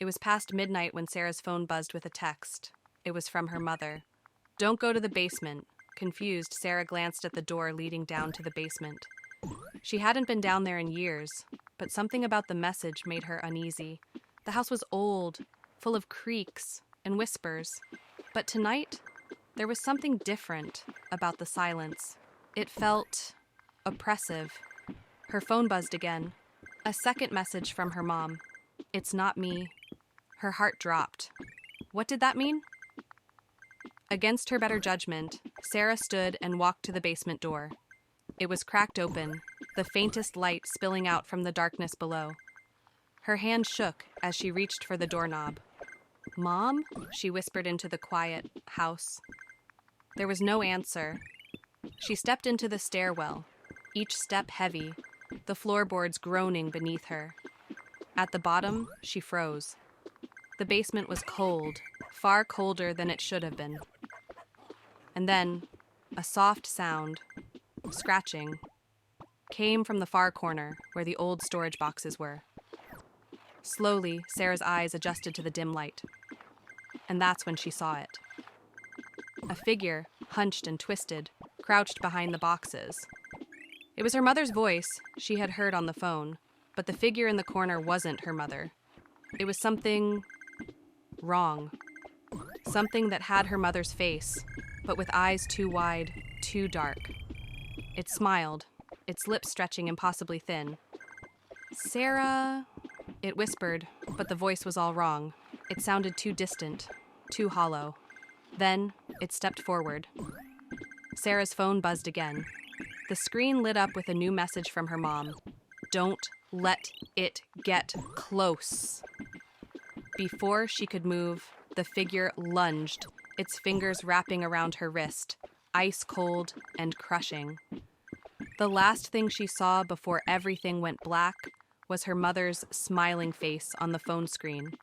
It was past midnight when Sarah's phone buzzed with a text. It was from her mother. "Don't go to the basement." Confused, Sarah glanced at the door leading down to the basement. She hadn't been down there in years, but something about the message made her uneasy. The house was old, full of creaks and whispers. But tonight, there was something different about the silence. It felt oppressive. Her phone buzzed again. A second message from her mom. "It's not me." Her heart dropped. What did that mean? Against her better judgment, Sarah stood and walked to the basement door. It was cracked open, the faintest light spilling out from the darkness below. Her hand shook as she reached for the doorknob. "Mom?" she whispered into the quiet house. There was no answer. She stepped into the stairwell, each step heavy, the floorboards groaning beneath her. At the bottom, she froze. The basement was cold, far colder than it should have been. And then, a soft sound, scratching, came from the far corner where the old storage boxes were. Slowly, Sarah's eyes adjusted to the dim light. And that's when she saw it. A figure, hunched and twisted, crouched behind the boxes. It was her mother's voice she had heard on the phone, but the figure in the corner wasn't her mother. It was something wrong. Something that had her mother's face, but with eyes too wide, too dark. It smiled, its lips stretching impossibly thin. "Sarah," it whispered, but the voice was all wrong. It sounded too distant, too hollow. Then, it stepped forward. Sarah's phone buzzed again. The screen lit up with a new message from her mom. "Don't let it get close." Before she could move, the figure lunged, its fingers wrapping around her wrist, ice cold and crushing. The last thing she saw before everything went black was her mother's smiling face on the phone screen,